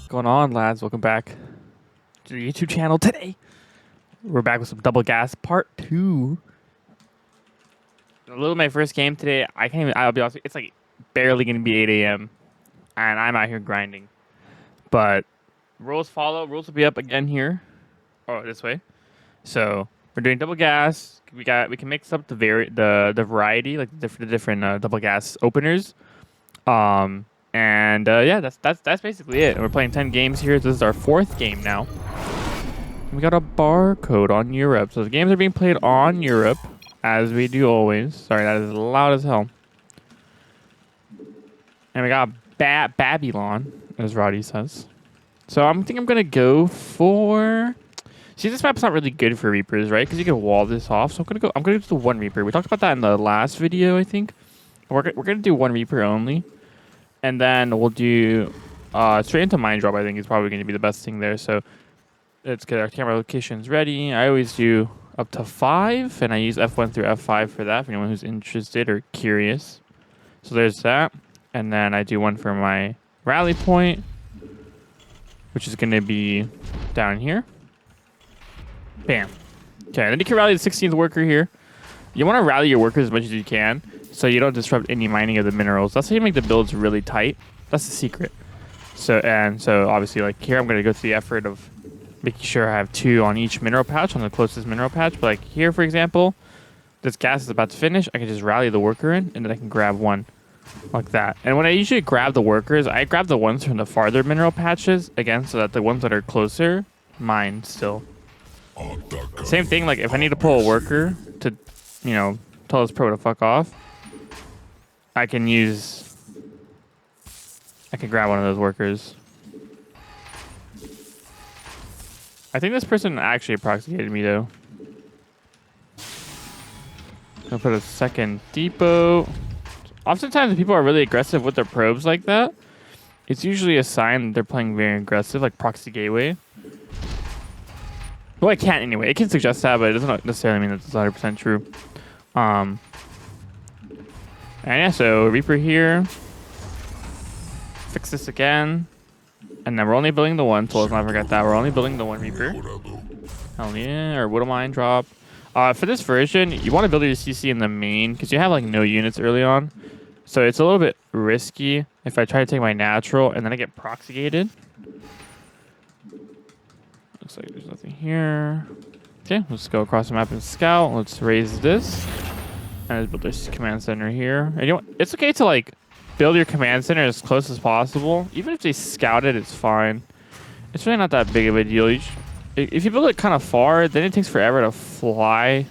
What's going on, lads? Welcome back to the YouTube channel. Today we're back with some Double Gas Part 2. A little my first game today. I can't even, I'll be honest, it's like barely gonna be 8 a.m. and I'm out here grinding. But rules follow. Rules will be up again here. Oh, this way. So we're doing double gas. We can mix up the variety, like the different double gas openers. Yeah, that's basically it. We're playing 10 games here. This is our 4th game now. We got a barcode on Europe. So the games are being played on Europe, as we do always. Sorry, that is loud as hell. And we got Babylon, as Roddy says. So I think I'm gonna go for. See, this map's not really good for Reapers, right? Because you can wall this off. So I'm gonna go to the 1 Reaper. We talked about that in the last video, I think. We're gonna do 1 Reaper only. And then we'll do straight into mine drop. I think is probably going to be the best thing there. So let's get our camera locations ready. I always do up to 5, and I use F1 through F5 for that, for anyone who's interested or curious. So there's that. And then I do one for my rally point, which is going to be down here. Bam. Okay, then you can rally the 16th worker here. You want to rally your workers as much as you can, so you don't disrupt any mining of the minerals. That's how you make the builds really tight. That's the secret. So obviously, like here, I'm going to go through the effort of making sure I have 2 on each mineral patch, on the closest mineral patch. But like here, for example, this gas is about to finish. I can just rally the worker in, and then I can grab one like that. And when I usually grab the workers, I grab the ones from the farther mineral patches, again, so that the ones that are closer mine still. Same thing, like if I need to pull a worker to, you know, tell this pro to fuck off, I can grab one of those workers. I think this person actually approximated me though. I'll put a second depot. Oftentimes when people are really aggressive with their probes like that, it's usually a sign that they're playing very aggressive, like proxy gateway. Well, it can't anyway. It can suggest that, but it doesn't necessarily mean that it's 100% true. And yeah, so Reaper here. Fix this again. And then we're only building the 1, so let's not forget that. We're only building the 1 Reaper. Hell yeah, or Widow Mine drop. For this version, you want to build your CC in the main, because you have like no units early on. So it's a little bit risky if I try to take my natural and then I get proxy gated. Looks like there's nothing here. Okay, let's go across the map and scout. Let's raise this. And let's build this command center here. And you know, it's okay to like build your command center as close as possible. Even if they scout it, it's fine. It's really not that big of a deal. If you build it kind of far, then it takes forever to fly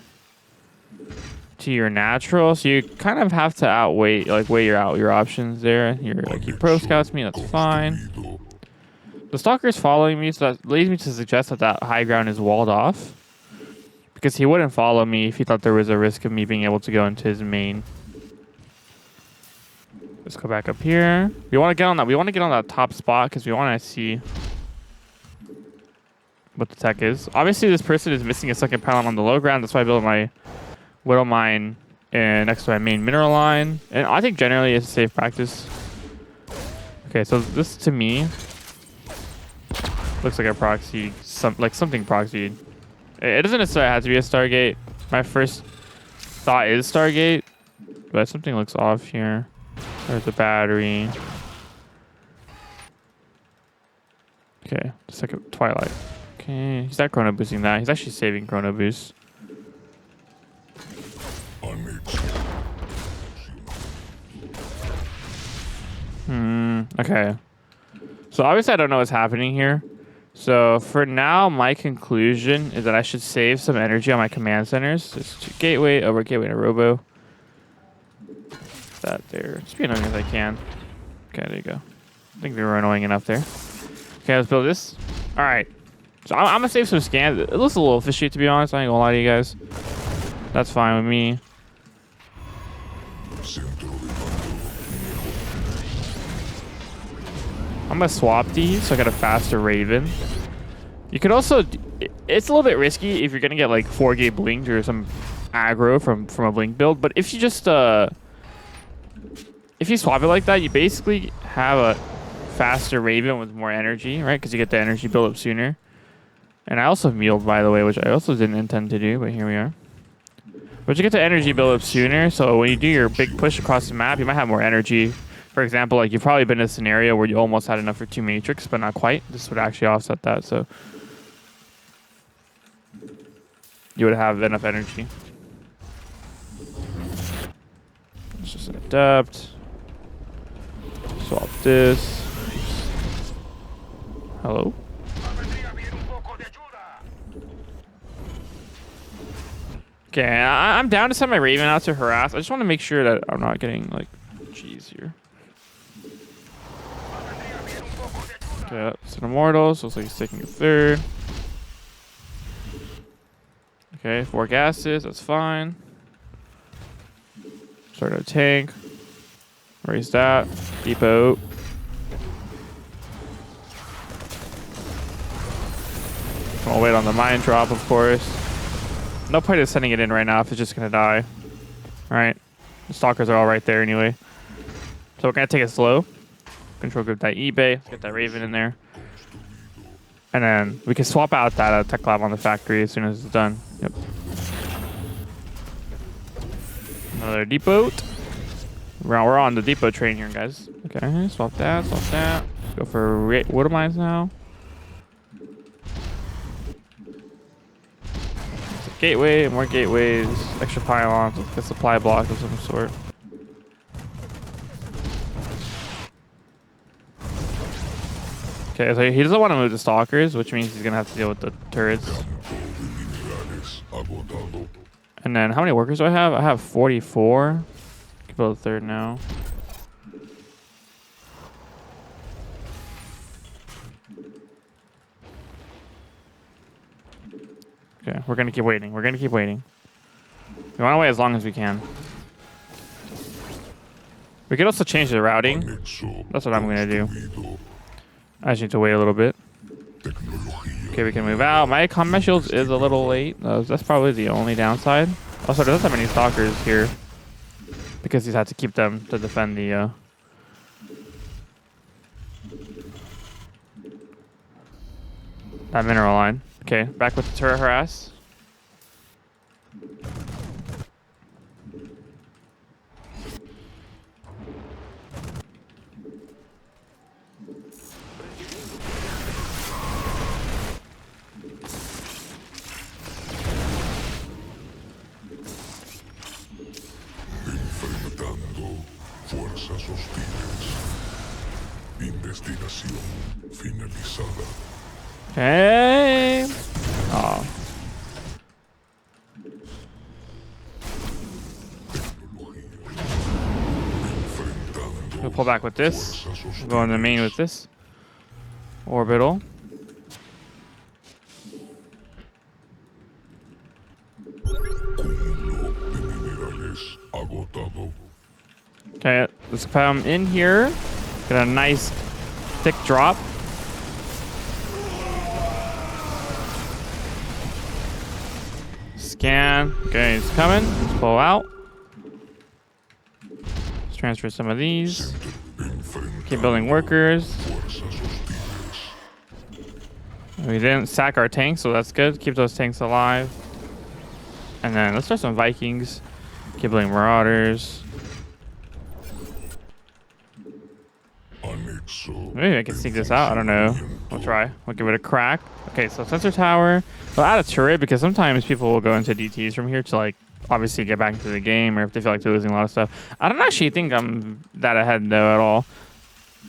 to your natural. So you kind of have to weigh your options there. You pro scouts me, that's fine. The stalker is following me, so that leads me to suggest that high ground is walled off. Because he wouldn't follow me if he thought there was a risk of me being able to go into his main. Let's go back up here. We want to get on that. We want to get on that top spot because we want to see what the tech is. Obviously, this person is missing a second pylon on the low ground. That's why I built my Widow Mine next to my main mineral line. And I think generally it's a safe practice. Okay, so this to me looks like a proxy, something proxied. It doesn't necessarily have to be a Stargate. My first thought is Stargate, but something looks off here. There's a battery. Okay, second Twilight. Okay, he's not chrono boosting that. He's actually saving chrono boost. Okay. So obviously I don't know what's happening here. So for now, my conclusion is that I should save some energy on my command centers. Just gateway to robo. That there. Just be annoying as I can. Okay, there you go. I think we were annoying enough there. Okay, let's build this. All right. So I'm gonna save some scans. It looks a little fishy, to be honest. I ain't gonna lie to you guys. That's fine with me. I'm gonna swap these so I got a faster Raven. You could also, it's a little bit risky if you're gonna get like 4-gate blinked or some aggro from a blink build, but if you just if you swap it like that, you basically have a faster Raven with more energy, right? Because you get the energy build up sooner. And I also muled, by the way, which I also didn't intend to do, but here we are. But you get the energy build up sooner, so when you do your big push across the map, you might have more energy. For example, like you've probably been in a scenario where you almost had enough for 2 Matrix, but not quite. This would actually offset that, so you would have enough energy. Let's just adapt. Swap this. Hello? Okay, I'm down to send my Raven out to harass. I just want to make sure that I'm not getting, like, G's here. Okay, that's an Immortal, so looks like he's taking a third. Okay, 4 gases, that's fine. Start a tank. Raise that. Depot. I'll wait on the mine drop, of course. No point in sending it in right now if it's just going to die. Alright. The stalkers are all right there anyway. So we're going to take it slow. Control group that eBay. Let's get that Raven in there. And then we can swap out that tech lab on the factory as soon as it's done. Yep. Another depot. We're on the depot train here, guys. Okay, swap that, swap that. Go for water mines now. Gateway, more gateways, extra pylons, a supply block of some sort. Okay, so he doesn't want to move the stalkers, which means he's gonna have to deal with the turrets. And then how many workers do I have? I have 44. Can build a third now. Okay, we're gonna keep waiting. We're gonna keep waiting. We want to wait as long as we can. We could also change the routing. That's what I'm gonna do. I just need to wait a little bit. Okay, we can move out. My combat shields is a little late. That's probably the only downside. Also, there's not that many stalkers here because he's had to keep them to defend the. That mineral line. Okay, back with the turret harass. Enfrentando fuerzas hostiles. Investigación finalizada. Okay. Oh. We'll pull back with this. We'll go in the main with this. Orbital. Okay, let's come in here. Get a nice thick drop. Scan. Okay, he's coming. Let's pull out. Let's transfer some of these. Keep building workers. We didn't sack our tanks, so that's good. Keep those tanks alive. And then let's start some Vikings. Keep building Marauders. Maybe I can sneak this out. I don't know. We'll try. We'll give it a crack. Okay, so sensor tower. We'll add a turret because sometimes people will go into DTs from here to, like, obviously get back into the game, or if they feel like they're losing a lot of stuff. I don't actually think I'm that ahead though at all.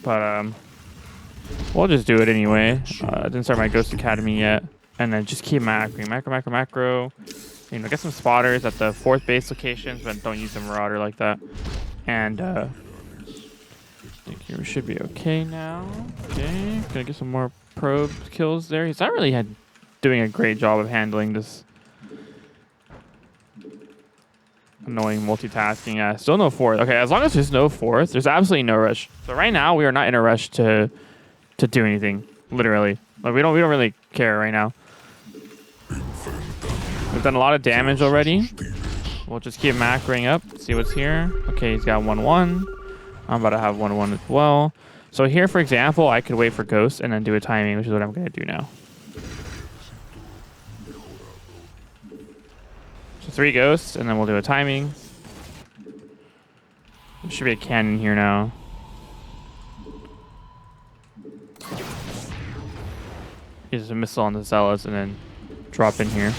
But we'll just do it anyway. I didn't start my Ghost Academy yet. And then just keep macroing. Macro. You know, get some spotters at the 4th base locations, but don't use the Marauder like that. And I think we should be okay now. Okay, gonna get some more probe kills there. He's not really doing a great job of handling this annoying multitasking. Yeah, still no 4th. Okay, as long as there's no 4th, there's absolutely no rush. So right now we are not in a rush to do anything. Literally, like we don't really care right now. We've done a lot of damage already. We'll just keep macroing up. See what's here. Okay, he's got 1-1. I'm about to have 1-1 as well. So here, for example, I could wait for ghosts and then do a timing, which is what I'm going to do now. So 3 ghosts, and then we'll do a timing. There should be a cannon here now. Use a missile on the zealots and then drop in here.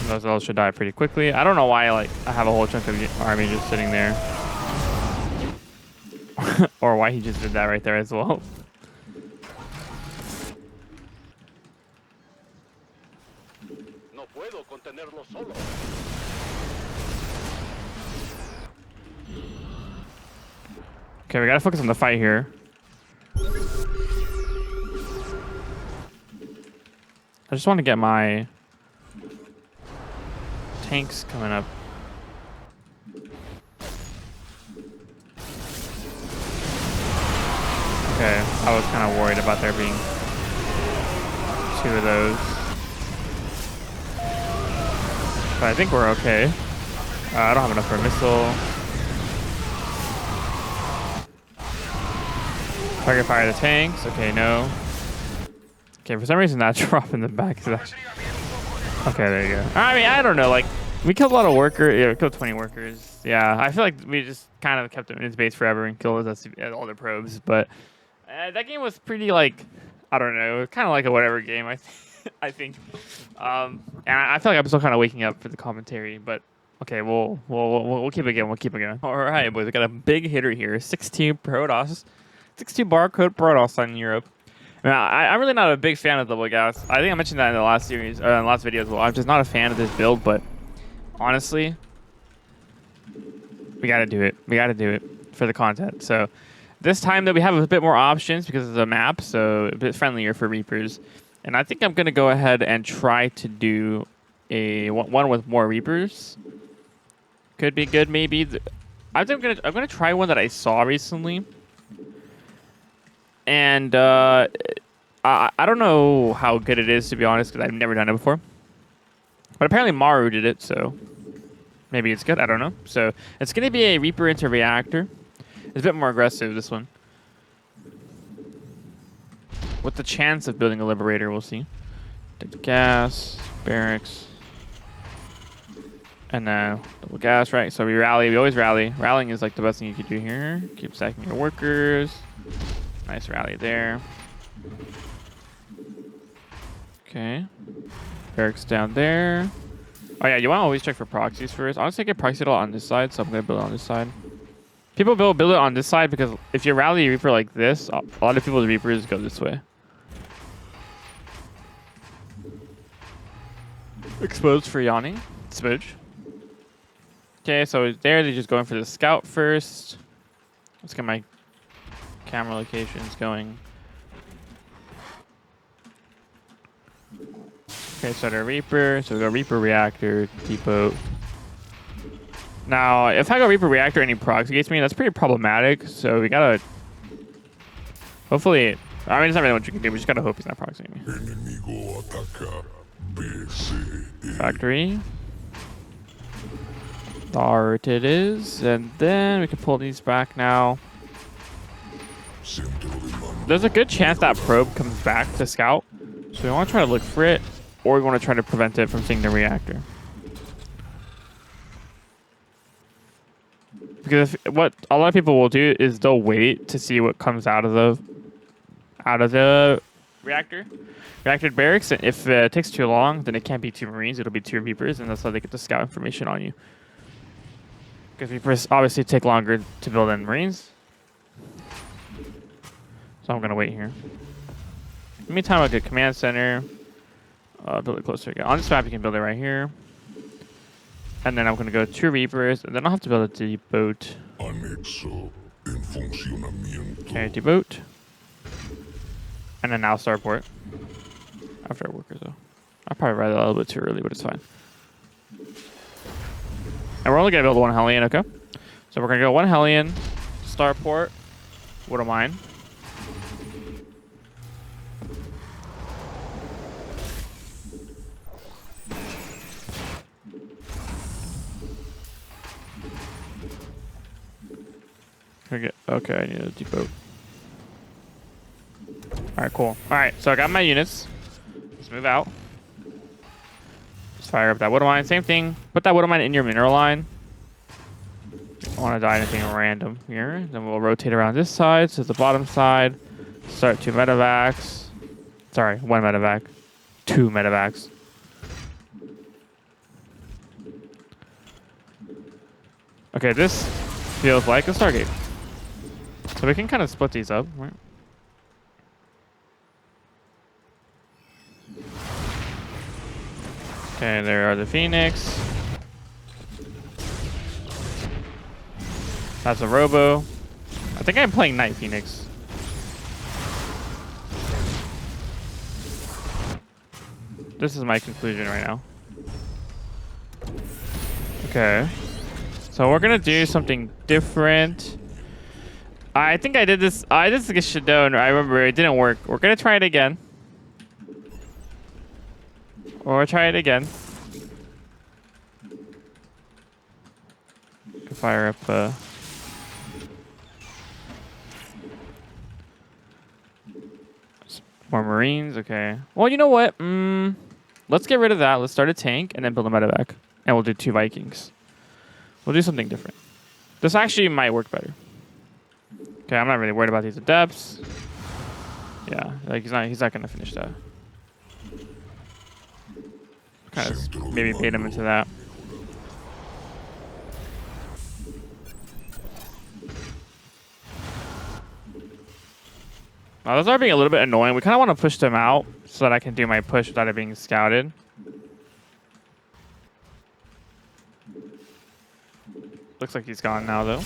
Those zealots should die pretty quickly. I don't know why I have a whole chunk of the army just sitting there. Or why he just did that right there as well. No puedo contenerlo solo. Okay, we gotta focus on the fight here. I just want to get my tanks coming up. Okay, I was kind of worried about there being 2 of those. But I think we're okay. I don't have enough for a missile. Target fire the tanks. Okay, no. Okay, for some reason that drop in the back is actually... Okay, there you go. I mean, I don't know. Like, we killed a lot of workers. Yeah, we killed 20 workers. Yeah, I feel like we just kind of kept him in his base forever and killed all the probes. But that game was pretty, like, I don't know, kind of like a whatever game, I think. And I feel like I'm still kind of waking up for the commentary. But okay, we'll keep it going. We'll keep it going. All right, boys, we got a big hitter here. 16 Protoss. 62 barcode Protoss on Europe. I mean, I'm really not a big fan of double gas. I think I mentioned that in the last series, or in the last video as well. I'm just not a fan of this build, but honestly, we gotta do it. We gotta do it for the content. So this time that we have a bit more options because of the map, so a bit friendlier for Reapers. And I think I'm gonna go ahead and try to do a one with more Reapers. Could be good, maybe. I think I'm gonna try one that I saw recently. And I don't know how good it is, to be honest, because I've never done it before. But apparently Maru did it, so maybe it's good. I don't know. So it's going to be a Reaper into Reactor. It's a bit more aggressive, this one. With the chance of building a Liberator, we'll see. Take the gas, barracks. And then double gas, right? So we rally. We always rally. Rallying is like the best thing you could do here. Keep stacking your workers. Nice rally there. Okay. Barracks down there. Oh yeah, you want to always check for proxies first. Honestly, I get proxied a lot on this side, so I'm going to build it on this side. People build it on this side because if you rally a Reaper like this, a lot of people's Reapers go this way. Exposed for yawning. Smooch. Okay, so there they're just going for the scout first. Let's get my camera locations going. Okay, so they're Reaper. So we go Reaper Reactor, Depot. Now, if I go Reaper Reactor and he proxies me, that's pretty problematic. So we gotta... Hopefully... I mean, it's not really what you can do. We just gotta hope he's not proxying me. Factory. Dart it is. And then we can pull these back now. There's a good chance that probe comes back to scout. So we want to try to look for it, or we want to try to prevent it from seeing the reactor. Because what a lot of people will do is they'll wait to see what comes out of the reactor barracks. And if it takes too long, then it can't be 2 Marines. It'll be 2 Reapers, and that's how they get the scout information on you. Because Reapers obviously take longer to build than Marines. So I'm gonna wait here. In the meantime, I'll get command center. Build it closer again. On this map, you can build it right here. And then I'm gonna go 2 Reapers, and then I'll have to build a depot. Okay, depot. And then now starport. After our workers, though. I probably read that a little bit too early, but it's fine. And we're only gonna build 1 Hellion, okay? So we're gonna go 1 Hellion, starport. Wouldn't mind. Okay, I need a depot. Alright, cool. Alright, so I got my units. Let's move out. Just fire up that Widow Mine. Same thing. Put that Widow Mine in your mineral line. Don't want to die anything random here. Then we'll rotate around this side to the bottom side. Start 2 medevacs. Sorry, 1 medevac. 2 medevacs. Okay, this feels like a Stargate. So we can kind of split these up, right? Okay, there are the Phoenix. That's a Robo. I think I'm playing Night Phoenix. This is my conclusion right now. Okay. So we're gonna do something different. I think I did this. I did this Shadow, and I remember it didn't work. We're gonna try it again. Or try it again. Can fire up. More Marines. Okay. Well, you know what? Let's get rid of that. Let's start a tank and then build a medevac, and we'll do 2 Vikings. We'll do something different. This actually might work better. Okay, I'm not really worried about these adepts. Yeah, like he's not gonna finish that. Kind of maybe bait him into that. Those are being a little bit annoying. We kind of want to push them out so that I can do my push without it being scouted. Looks like he's gone now, though.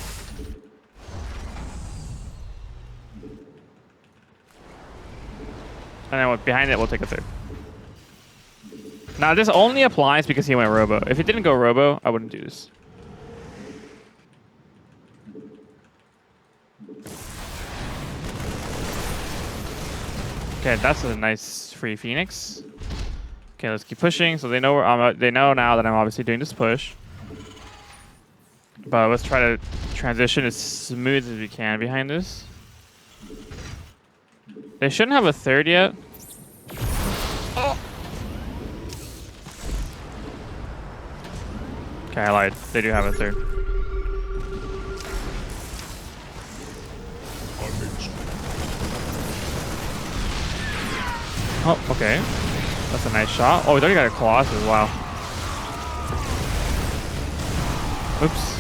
And then behind it, we'll take a 3rd. Now, this only applies because he went Robo. If he didn't go Robo, I wouldn't do this. Okay, that's a nice free Phoenix. Okay, let's keep pushing. So they know they know now that I'm obviously doing this push. But let's try to transition as smooth as we can behind this. They shouldn't have a 3rd yet. Okay, I lied. They do have a 3rd. Oh, okay. That's a nice shot. Oh, he's already got a Colossus. Wow. Oops.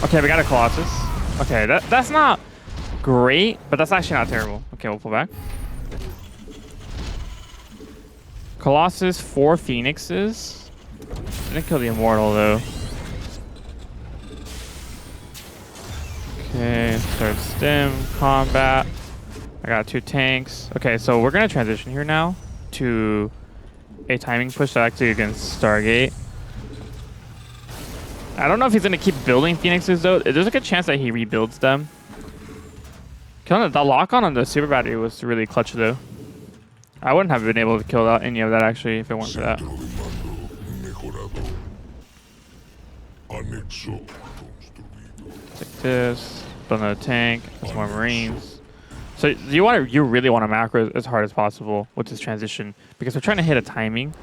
Okay, we got a Colossus. Okay, that's not great, but that's actually not terrible. Okay, we'll pull back. Colossus, 4 Phoenixes. Didn't kill the Immortal, though. Okay, start stim, combat. I got 2 tanks. Okay, so we're going to transition here now to a timing push actually against Stargate. I don't know if he's going to keep building Phoenixes, though. There's a good chance that he rebuilds them. Killing the lock-on the super battery was really clutch, though. I wouldn't have been able to kill any of that, actually, if it weren't for that. Take this. Build another tank. That's more Marines. So you really want to macro as hard as possible with this transition, because we're trying to hit a timing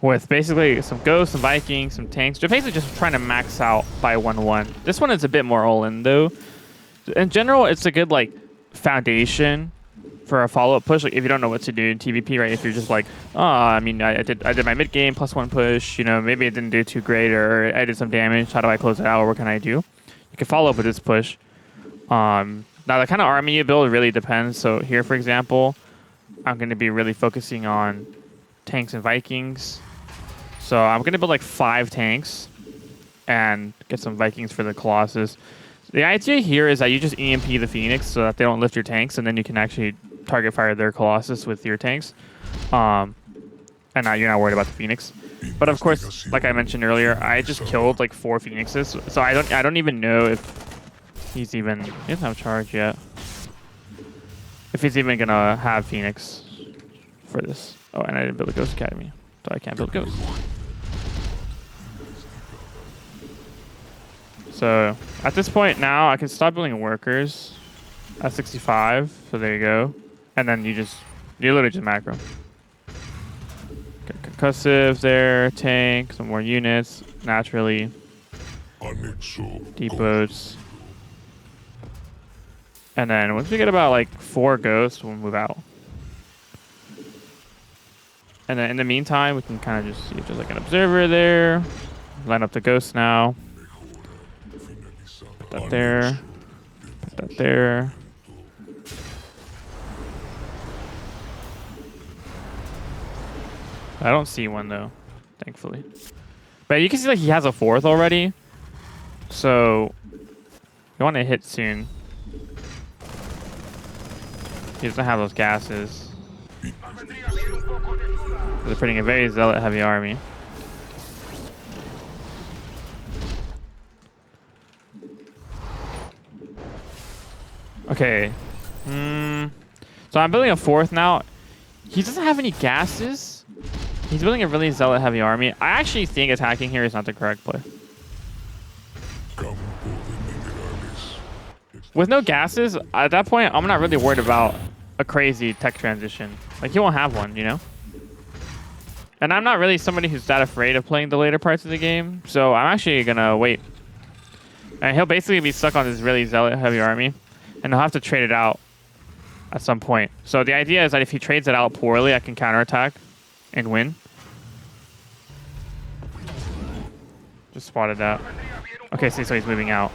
with basically some ghosts, some Vikings, some tanks. We're basically just trying to max out by 1-1. This one is a bit more all-in, though. In general, it's a good foundation for a follow-up push. Like if you don't know what to do in TvP, right? If you're just like, oh, I mean, I did my mid game +1 push. You know, maybe it didn't do too great, or I did some damage. How do I close it out? Or what can I do? You can follow up with this push. Now the kind of army you build really depends. So here, for example, I'm going to be really focusing on tanks and Vikings. So I'm going to build 5 tanks and get some Vikings for the Colossus. The idea here is that you just EMP the Phoenix so that they don't lift your tanks, and then you can actually target fire their Colossus with your tanks. And now you're not worried about the Phoenix. But of course, like I mentioned earlier, I just killed 4 Phoenixes. So I don't even know if he's even... He doesn't have charge yet. If he's even gonna have Phoenix for this. Oh, and I didn't build a Ghost Academy, so I can't build Ghost. So at this point now, I can stop building workers at 65. So there you go. And then you literally just macro. Get concussive there, tank, some more units, naturally. Anexo. Depots. And then once we get about like 4 ghosts, we'll move out. And then in the meantime, we can kind of just see if there's like an observer there. Line up the ghosts now. Put that there. Put that there. I don't see one though, thankfully. But you can see like he has a 4th already. So you want to hit soon. He doesn't have those gases. They're putting a very zealot heavy army. Okay. So I'm building a 4th now. He doesn't have any gases. He's building a really zealot heavy army. I actually think attacking here is not the correct play. With no gases, at that point, I'm not really worried about a crazy tech transition. Like, he won't have one, you know? And I'm not really somebody who's that afraid of playing the later parts of the game, so I'm actually gonna wait. And he'll basically be stuck on this really zealot heavy army, and he'll have to trade it out at some point. So the idea is that if he trades it out poorly, I can counterattack and win. Just spotted that. Okay, so he's moving out.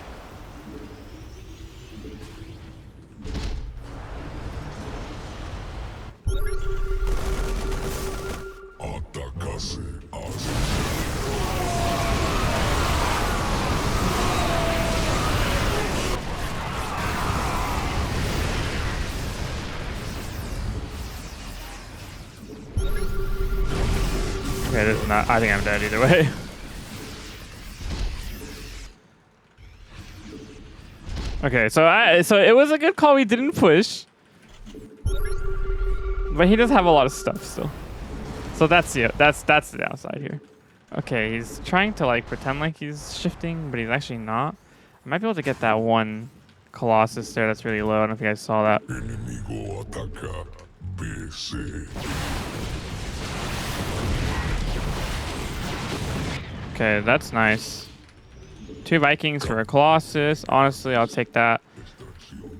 Okay, this is not. I think I'm dead either way. Okay, so it was a good call. We didn't push, but he does have a lot of stuff still. So that's the downside here. Okay, he's trying to like pretend like he's shifting, but he's actually not. I might be able to get that one Colossus there. That's really low. I don't know if you guys saw that. Okay, that's nice. 2 Vikings for a Colossus. Honestly, I'll take that.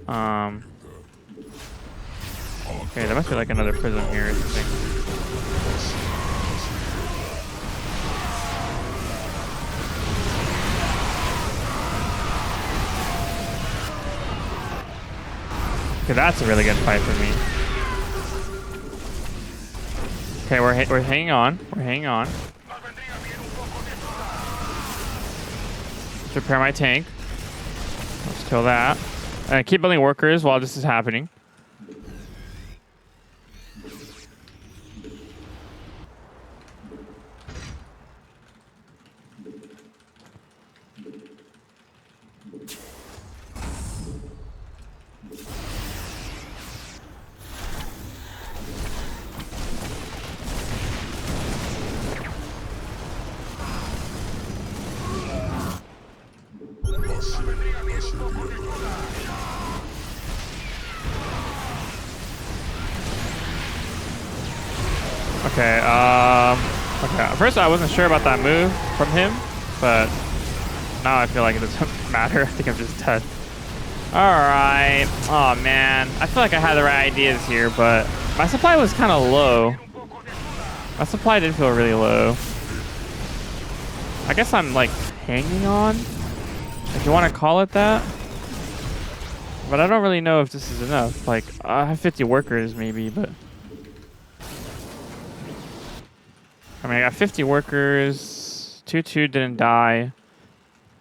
Okay, there must be like another prism here or something. Okay, that's a really good fight for me. Okay, we're hanging on. We're hanging on. Let's repair my tank. Let's kill that. And keep building workers while this is happening. Okay, okay. At first I wasn't sure about that move from him, but now I feel like it doesn't matter. I think I'm just dead. Alright. Oh man. I feel like I had the right ideas here, but my supply was kind of low. My supply did feel really low. I guess I'm like hanging on, if you want to call it that. But I don't really know if this is enough. Like, I have 50 workers maybe, but I mean, I got 50 workers. 2-2 didn't die.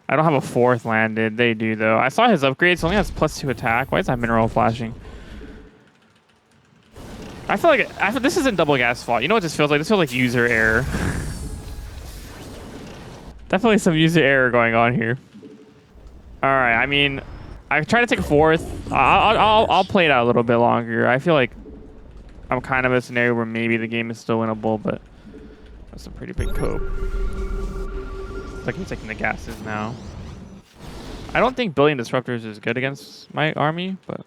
I don't have a 4th landed. They do, though. I saw his upgrades. He only has +2 attack. Why is that mineral flashing? I feel like this isn't double gas fault. You know what this feels like? This feels like user error. Definitely some user error going on here. All right. I mean, I tried to take a 4th. I'll play it out a little bit longer. I feel like I'm kind of in a scenario where maybe the game is still winnable, but that's a pretty big cope. It's like he's taking the gases now. I don't think building disruptors is good against my army, but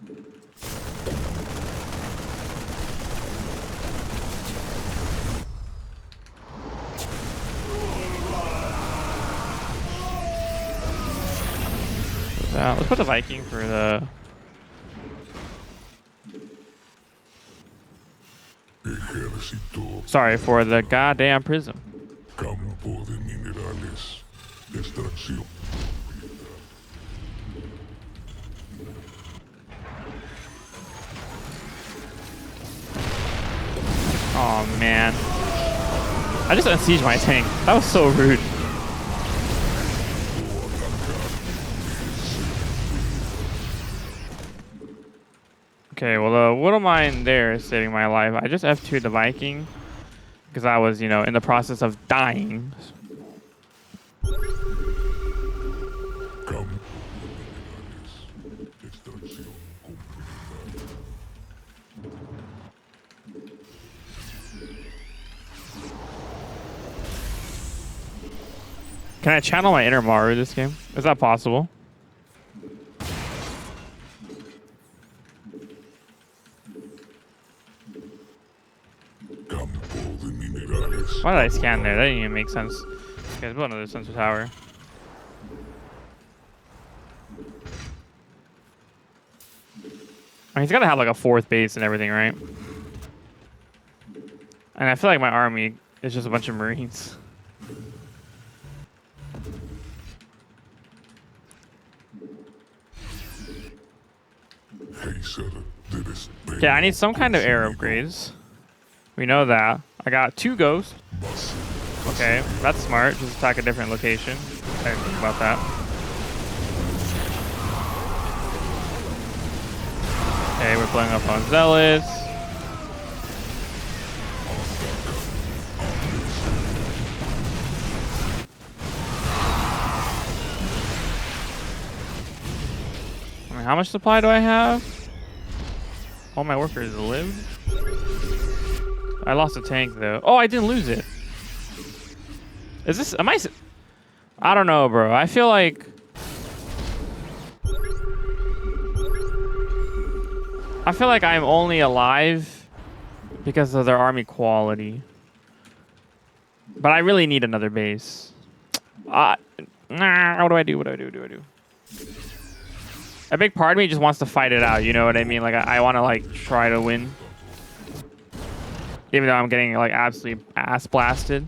let's put the Viking for the. Ejército. Sorry, for the goddamn prism. Campo de minerales. Extracción. Oh man. I just unsieged my tank. That was so rude. Okay, well, the Widow Mine there is saving my life. I just F2'd the Viking because I was, you know, in the process of dying. Campo de minerales. Extracción completada. Can I channel my inner Maru this game? Is that possible? Campo de minerales. Why did I scan there? That didn't even make sense. Okay, let's build another sensor tower. I mean, he's got to have like a fourth base and everything, right? And I feel like my army is just a bunch of Marines. Okay, I need some kind of air upgrades. We know that. I got 2 ghosts. Okay, that's smart. Just attack a different location. I didn't think about that. Okay, we're blowing up on Zealots. I mean, how much supply do I have? All my workers lived. I lost a tank though. Oh, I didn't lose it. Is this? Am I? I don't know, bro. I feel like. I'm only alive because of their army quality. But I really need another base. What do I do? What do I do? A big part of me just wants to fight it out. You know what I mean? Like I want to like try to win, even though I'm getting like absolutely ass blasted.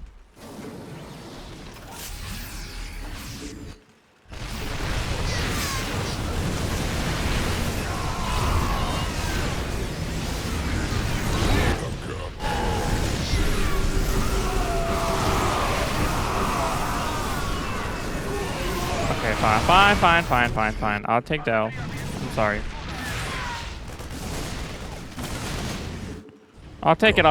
Okay, fine. I'll take the L. I'm sorry. I'll take it.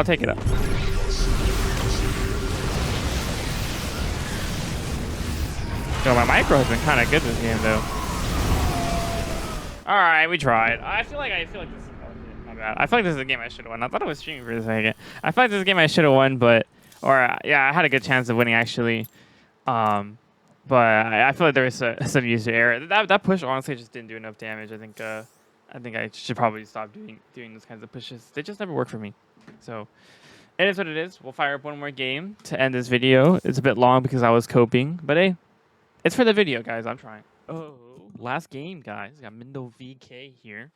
Yo, my micro has been kind of good this game, though. All right, we tried. I feel like this. Oh, my bad. I feel like this is a game I should have won. I thought I was streaming for a second. I feel like this is a game I should have won, but yeah, I had a good chance of winning actually. But I feel like there was some user error. That push honestly just didn't do enough damage. I think I should probably stop doing those kinds of pushes. They just never work for me. So it is what it is. We'll fire up one more game to end this video. It's a bit long because I was coping, but hey, it's for the video, guys. I'm trying. Oh, last game, guys. Got Mindo VK here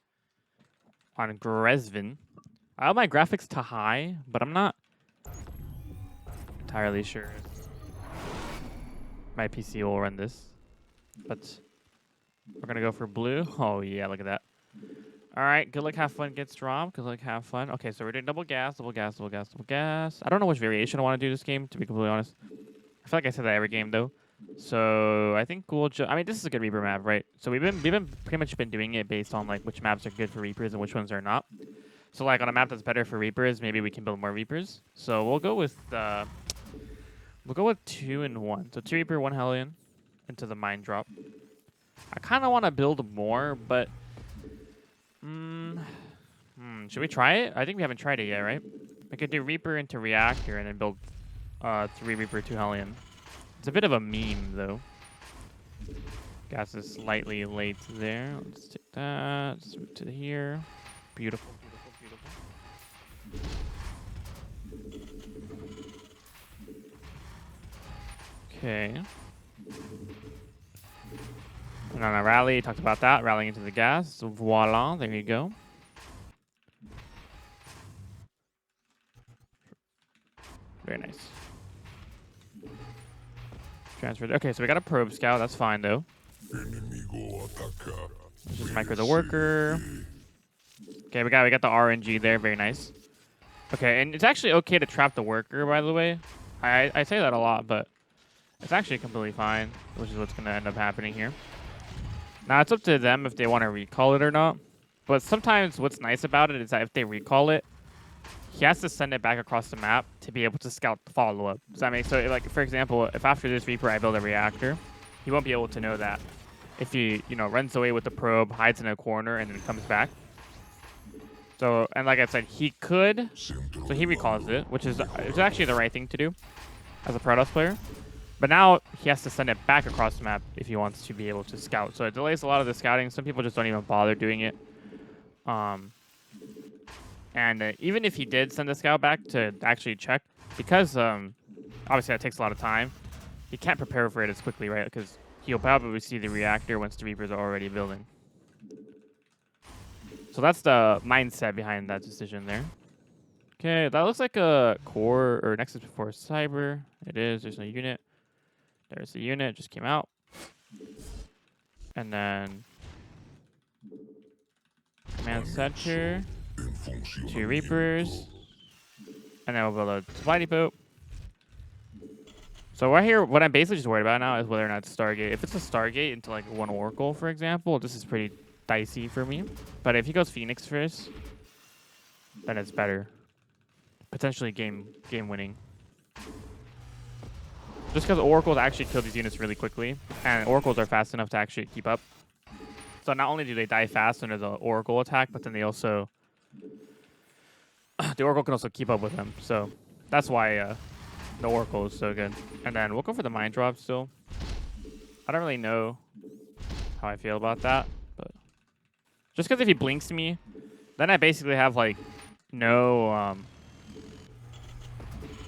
on Grezvin. I have my graphics to high, but I'm not entirely sure my PC will run this. But we're going to go for blue. Oh, yeah, look at that. All right, good luck, have fun, get strong. Good luck, have fun. Okay, so we're doing double gas. I don't know which variation I want to do this game, to be completely honest. I feel like I said that every game, though. So I think we'll I mean, this is a good Reaper map, right? So we've been pretty much been doing it based on like which maps are good for Reapers and which ones are not. So like on a map that's better for Reapers, maybe we can build more Reapers. So we'll go with 2 and 1. So 2 Reaper, 1 Hellion into the mine drop. I kind of want to build more, but should we try it? I think we haven't tried it yet, right? We could do Reaper into Reactor and then build 3 Reaper, 2 Hellion. It's a bit of a meme, though. Gas is slightly late there. Let's take that. Let's move to here. Beautiful, beautiful, beautiful. Okay. And on a rally, talked about that. Rallying into the gas. So voila, there you go. Very nice. Transferred. Okay, so we got a probe scout. That's fine, though. Enemigo ataca. Let's just micro the worker. Okay, we got the RNG there. Very nice. Okay, and it's actually okay to trap the worker, by the way. I say that a lot, but it's actually completely fine, which is what's going to end up happening here. Now, it's up to them if they want to recall it or not. But sometimes what's nice about it is that if they recall it, he has to send it back across the map to be able to scout the follow-up. Does that make sense? So, like, for example, if after this Reaper I build a reactor, he won't be able to know that. If he, runs away with the probe, hides in a corner, and then comes back. So, and like I said, he could, so he recalls it, which is it's actually the right thing to do as a Protoss player. But now he has to send it back across the map if he wants to be able to scout. So it delays a lot of the scouting. Some people just don't even bother doing it. And even if he did send the scout back to actually check, because obviously that takes a lot of time, he can't prepare for it as quickly, right? Because he'll probably see the reactor once the Reapers are already building. So that's the mindset behind that decision there. Okay, that looks like a core or Nexus before Cyber. It is. There's no unit. There's the unit. Just came out. And then command center. 2 Reapers. And then we'll build a supply depot. So right here, what I'm basically just worried about now is whether or not it's Stargate. If it's a Stargate into like 1 Oracle, for example, this is pretty dicey for me. But if he goes Phoenix first, then it's better. Potentially game winning. Just because Oracles actually kill these units really quickly, and Oracles are fast enough to actually keep up. So not only do they die fast under the Oracle attack, but then they also the Oracle can also keep up with them. So that's why the Oracle is so good. And then we'll go for the mine drop still. I don't really know how I feel about that, but just because if he blinks me, then I basically have like no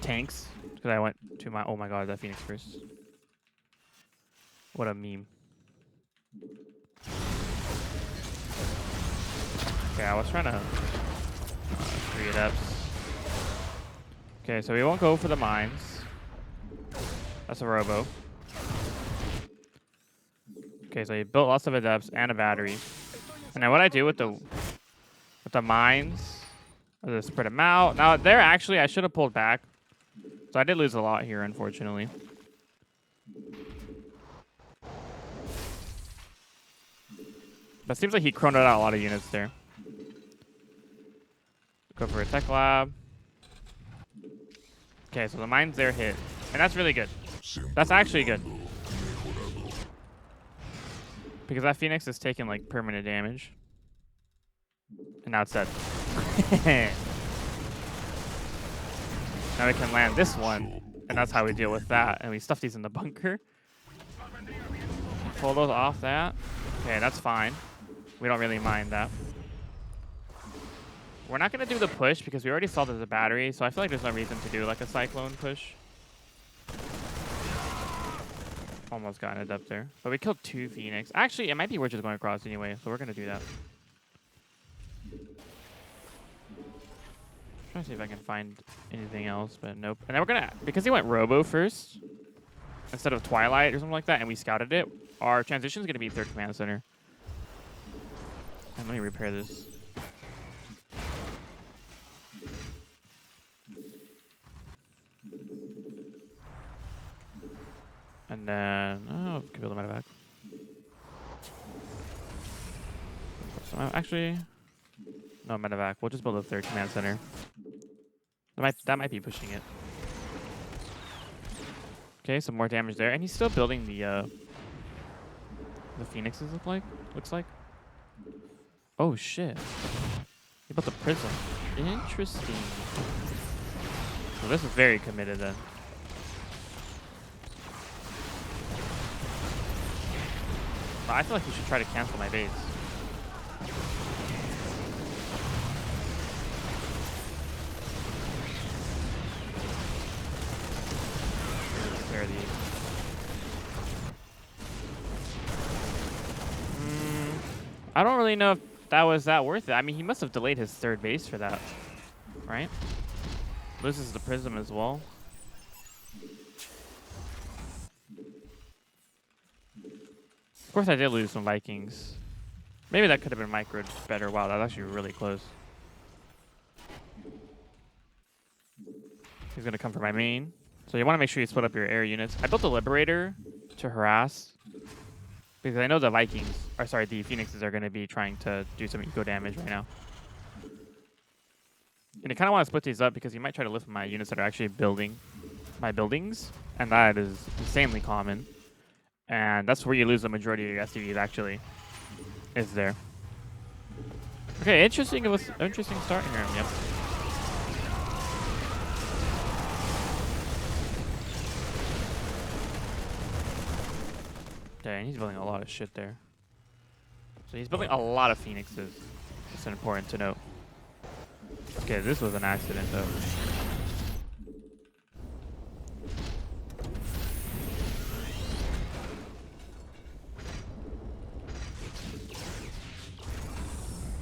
tanks. Because I went to my... Oh my god, that Phoenix first. What a meme. Okay, I was trying to... 3 adepts. Okay, so we won't go for the mines. That's a robo. Okay, so he built lots of adepts and a battery. And then what I do with the mines is to spread them out. Now, there actually, I should have pulled back. So I did lose a lot here, unfortunately. But it seems like he chronoed out a lot of units there. Go for a tech lab. Okay, so the mines there hit. And that's really good. That's actually good. Because that Phoenix is taking like permanent damage. And now it's dead. Now we can land this one, and that's how we deal with that. And we stuff these in the bunker. Pull those off that. Okay, that's fine. We don't really mind that. We're not going to do the push because we already saw there's a battery, so I feel like there's no reason to do like a cyclone push. Almost got an adept there. But we killed 2 Phoenix. Actually, it might be worth just going across anyway, so we're going to do that. Trying to see if I can find anything else, but nope. And then we're gonna, because he went Robo first instead of Twilight or something like that, and we scouted it, our transition is gonna be 3rd command center. And let me repair this. And then, oh, we can build a medevac. So actually, no medevac. We'll just build a 3rd command center. That might be pushing it. Okay, some more damage there, and he's still building the Phoenixes. Looks like. Oh shit! He built a prism. Interesting. So this is very committed then. I feel like he should try to cancel my base. Clear these. I don't really know if that was that worth it. I mean, he must have delayed his third base for that, right? Loses the prism as well. Of course, I did lose some Vikings. Maybe that could have been microed better. Wow, that's actually really close. He's going to come for my main. So you want to make sure you split up your air units. I built the Liberator to harass. Because I know the Vikings, or sorry, the Phoenixes are going to be trying to do some eco damage right now. And you kind of want to split these up because you might try to lift my units that are actually building my buildings. And that is insanely common. And that's where you lose the majority of your SCVs actually, is there. Okay, interesting. It was an interesting start here. Yep. Dang, he's building a lot of shit there. So he's building a lot of Phoenixes. It's important to note. Okay, this was an accident though.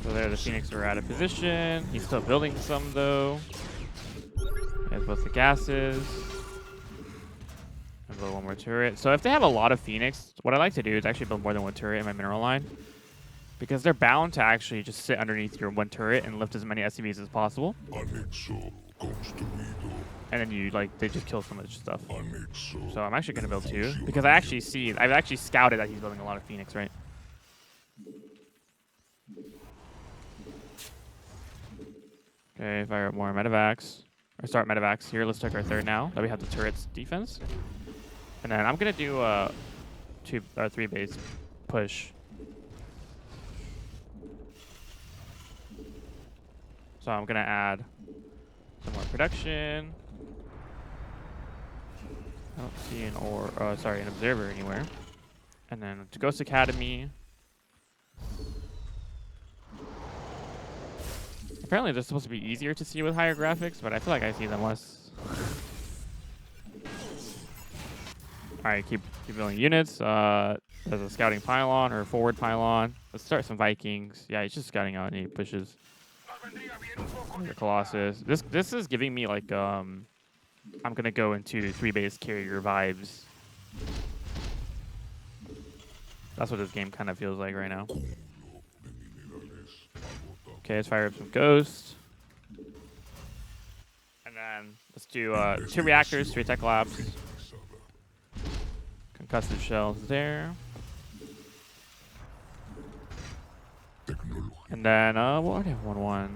So there, the Phoenix are out of position. He's still building some though. He has both the gases. And build one more turret. So if they have a lot of Phoenix, what I like to do is actually build more than one turret in my mineral line. Because they're bound to actually just sit underneath your one turret and lift as many SCVs as possible. And then you they just kill so much stuff. So I'm actually gonna build two. Because I've actually scouted that he's building a lot of Phoenix, right? Okay, fire up more medevacs. Or start medevacs here. Let's take our third now that we have the turrets defense. And then I'm gonna do a 3 base push. So I'm gonna add some more production. I don't see an observer anywhere. And then to Ghost Academy. Apparently they're supposed to be easier to see with higher graphics, but I feel like I see them less. Alright, keep building units. There's a scouting pylon or forward pylon. Let's start some Vikings. Yeah, he's just scouting out and he pushes. The Colossus. This is giving me like I'm gonna go into 3 base carrier vibes. That's what this game kind of feels like right now. Okay, let's fire up some ghosts. And then let's do 2 reactors, 3 tech labs. Concussive shells there. And then we'll already have 1-1.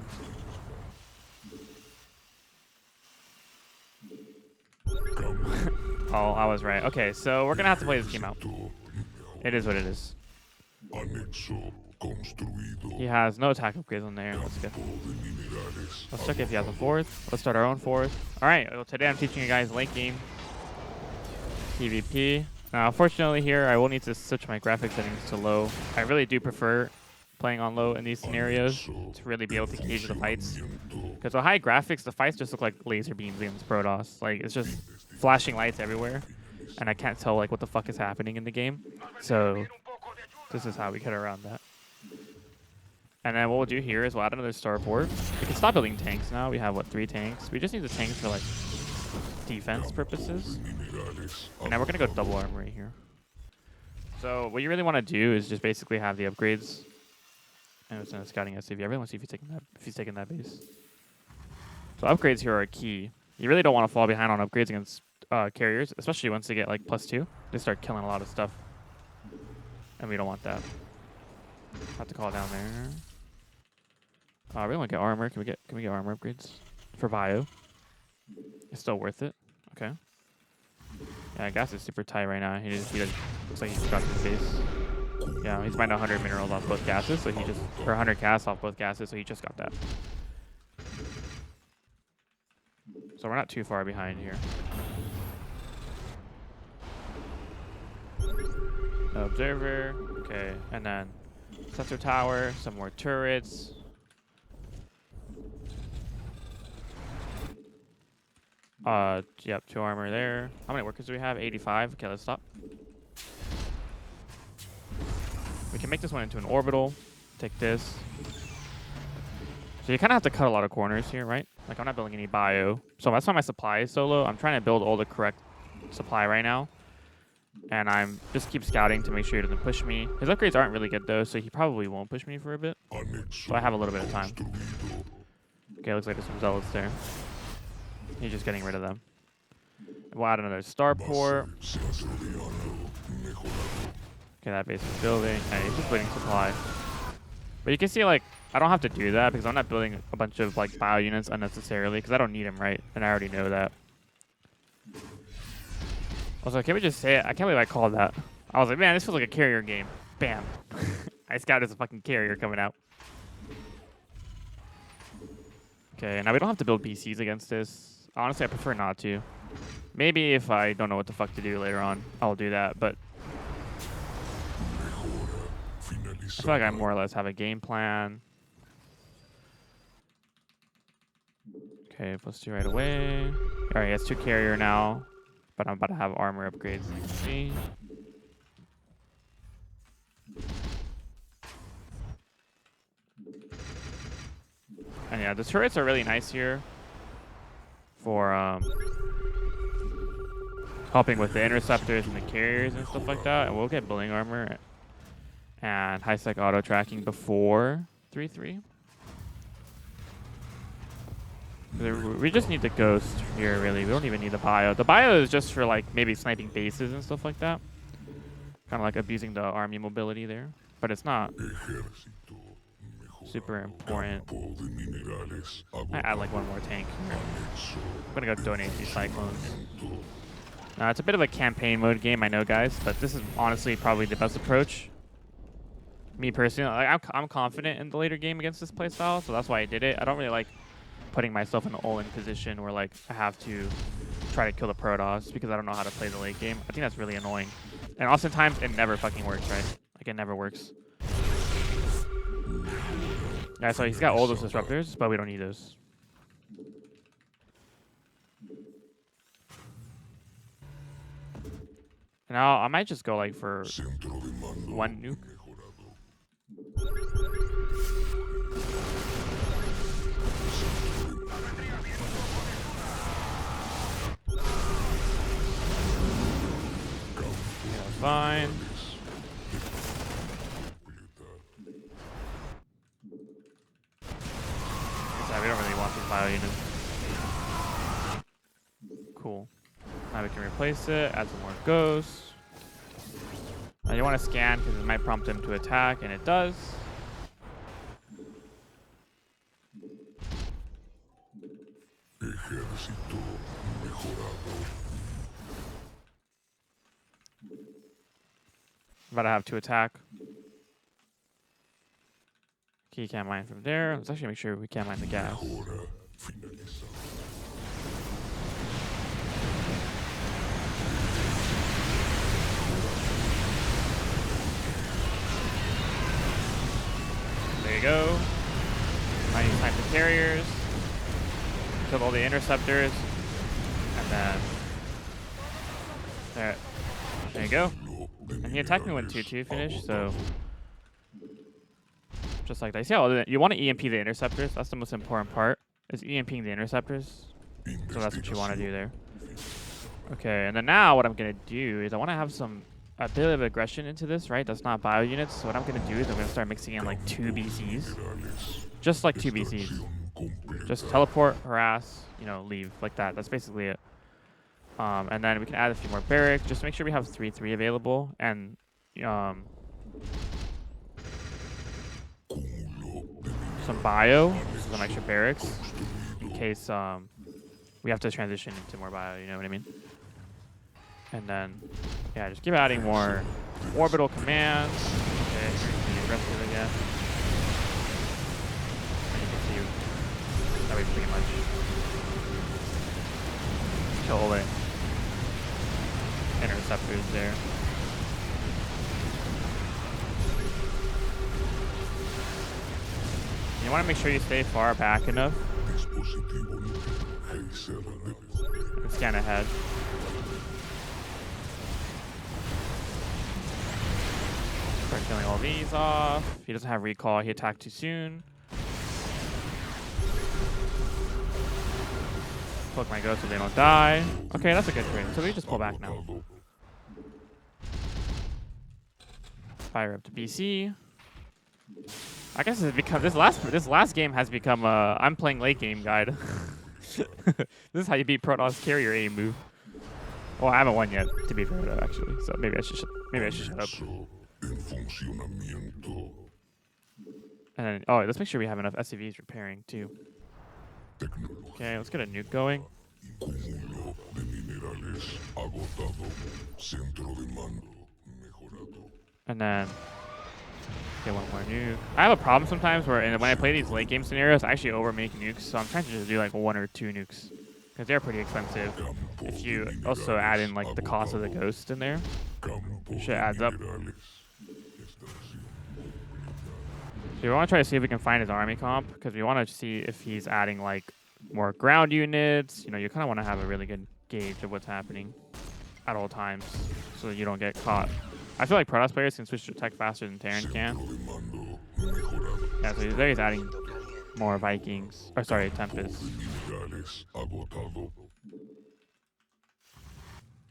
Oh, I was right. Okay, so we're gonna have to play this game out. It is what it is. He has no attack upgrades on there. That's good. Let's check if he has a fourth. Let's start our own fourth. Alright, well, today I'm teaching you guys late game TvP. Now, unfortunately here, I will need to switch my graphics settings to low. I really do prefer playing on low in these scenarios to really be able to gauge the fights. Because with high graphics, the fights just look like laser beams against Protoss. Like, it's just flashing lights everywhere. And I can't tell like what the fuck is happening in the game. So this is how we get around that. And then what we'll do here is we'll add another starport. We can stop building tanks now. We have, what, 3 tanks? We just need the tanks for, like, defense purposes. And now we're going to go double armory here. So what you really want to do is just basically have the upgrades. And it's in a scouting SCV. I really want to see if he's taking that base. So upgrades here are key. You really don't want to fall behind on upgrades against carriers, especially once they get, like, +2. They start killing a lot of stuff. And we don't want that. Have to call it down there. I really want to get armor. Can we get armor upgrades for bio? It's still worth it. Okay. Yeah, gas is super tight right now. He looks like he just got to the base. Yeah, he's mined 100 minerals off both gases, so he just, or 100 gas off both gases, so he just got that. So we're not too far behind here. Observer. Okay, and then sensor tower, some more turrets. Yep, 2 armor there. How many workers do we have? 85. Okay, let's stop. We can make this one into an orbital. Take this. So you kind of have to cut a lot of corners here, right? Like, I'm not building any bio. So that's why my supply is so low. I'm trying to build all the correct supply right now. And I'm just keep scouting to make sure he doesn't push me. His upgrades aren't really good, though, so he probably won't push me for a bit. So I have a little bit of time. Okay, looks like there's some zealots there. He's just getting rid of them. We'll add another starport. Okay, that base is building. And he's just building supply. But you can see, like, I don't have to do that because I'm not building a bunch of, like, bio units unnecessarily because I don't need them, right? And I already know that. Also, can we just say it? I can't believe I called that. I was like, man, this feels like a carrier game. Bam. I scouted as a fucking carrier coming out. Okay, now we don't have to build PCs against this. Honestly, I prefer not to. Maybe if I don't know what the fuck to do later on, I'll do that, but I feel like I more or less have a game plan. Okay, let's do right away. All right, he has 2 carrier now, but I'm about to have armor upgrades. You can see. And yeah, the turrets are really nice here for helping with the interceptors and the carriers and stuff like that. And we'll get building armor and high-sec auto tracking before 3-3. We just need the ghost here, really. We don't even need the bio. The bio is just for, like, maybe sniping bases and stuff like that. Kind of like abusing the army mobility there. But it's not super important. I add, like, 1 more tank here. I'm going to go donate these cyclones. It's a bit of a campaign mode game, I know, guys. But this is honestly probably the best approach. Me personally, like, I'm confident in the later game against this playstyle. So that's why I did it. I don't really like putting myself in an all-in position where, like, I have to try to kill the Protoss because I don't know how to play the late game. I think that's really annoying. And oftentimes, it never fucking works, right? Like, it never works. Yeah, so he's got all those disruptors, but we don't need those. Now, I might just go, like, for 1 nuke. Fine. We don't really want these bio units. Cool. Now we can replace it, add some more ghosts. Now you want to scan because it might prompt him to attack, and it does. About to have to attack. He can't mine from there. Let's actually make sure we can't mine the gas. There you go. Mining snipe the carriers. Killed all the interceptors. And then there you go. And he attacked me when 2-2 finished, so just like that. You see how you want to EMP the interceptors? That's the most important part, is EMPing the interceptors. So that's what you want to do there. Okay, and then now what I'm going to do is I want to have a bit of aggression into this, right? That's not bio units. So what I'm going to do is I'm going to start mixing in like 2 BCs. Just like 2 BCs. Just teleport, harass, leave, like that. That's basically it. And then we can add a few more barracks. Just make sure we have 3-3 available. And some bio, some extra barracks, in case we have to transition into more bio, you know what I mean? And then, yeah, just keep adding more orbital commands. Okay, be aggressive again. And you can see that we pretty much kill all the interceptors there. You want to make sure you stay far back enough. Dispositivo geyser de poder. And scan ahead. Start killing all these off. He doesn't have recall. He attacked too soon. Poke my ghost so they don't die. Okay, that's a good trade. So we just pull back now. Agotado. Fire up to BC. I guess it's become this last game has become a I'm playing late game guide. This is how you beat Protoss carrier A move. Well, I haven't won yet, to be fair though, actually. So maybe I should shut up. Anexo en funcionamiento. And then, oh, let's make sure we have enough SCVs repairing too. Tecnología. Okay, let's get a nuke going. Cúmulo de minerales agotado. Centro de mando mejorado. And then get one more nuke. I have a problem sometimes where when I play these late game scenarios, I actually overmake nukes. So I'm trying to just do like 1 or 2 nukes because they're pretty expensive. If you also add in like the cost of the ghost in there, Campo shit de adds up. minerales. Extracción. So we want to try to see if we can find his army comp because we want to see if he's adding like more ground units. You know, you kind of want to have a really good gauge of what's happening at all times so that you don't get caught. I feel like Protoss players can switch to tech faster than Terran can. Centro de mando mejorado. Yeah, so he's adding more Vikings. Or sorry, Tempests. Minerales agotado.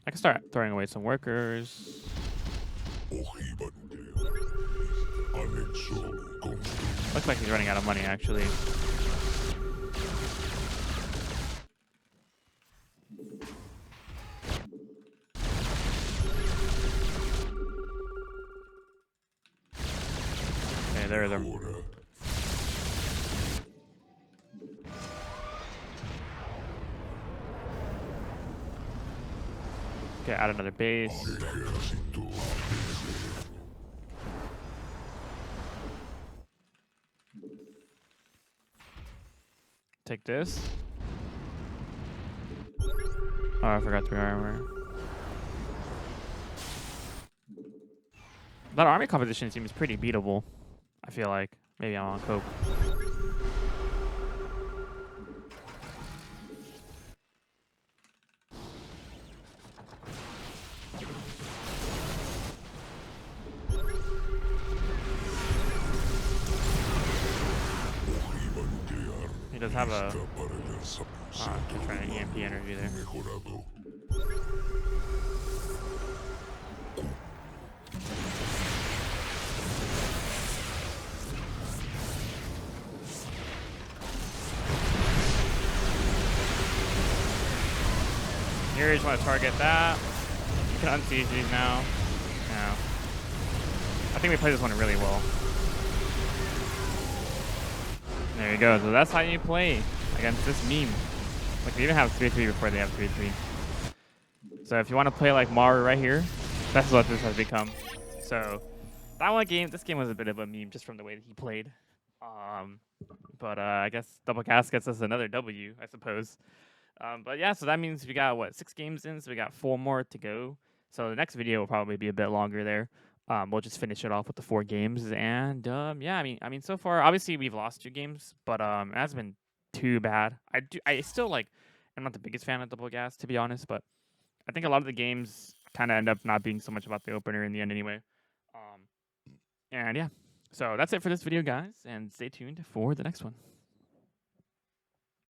I can start throwing away some workers. Ojiva nuclear. Anexo construido. Looks like he's running out of money actually. Okay, there are them. Ahora. Okay, add another base. Ejército. Take this. Oh, I forgot 3 armor. That army composition seems pretty beatable. I feel like. Maybe I'm on coke. Ojiva nuclear. He does have a... Lista para el lanzamiento. I'm trying to EMP energy there. Mejorado. Here, you just want to target that. You can unsiege these now. No. I think we played this one really well. There you go. So that's how you play against this meme. Like, they even have 3-3 before they have 3-3. So if you want to play like Maru right here, that's what this has become. So this game was a bit of a meme just from the way that he played. But I guess Double Cast gets us another W, I suppose. But yeah, so that means we got, what, 6 games in? So we got 4 more to go. So the next video will probably be a bit longer there. We'll just finish it off with the 4 games. And yeah, I mean, so far, obviously we've lost 2 games, but it hasn't been too bad. I still like, I'm not the biggest fan of Double Gas, to be honest, but I think a lot of the games kind of end up not being so much about the opener in the end anyway. And yeah, so that's it for this video, guys, and stay tuned for the next one.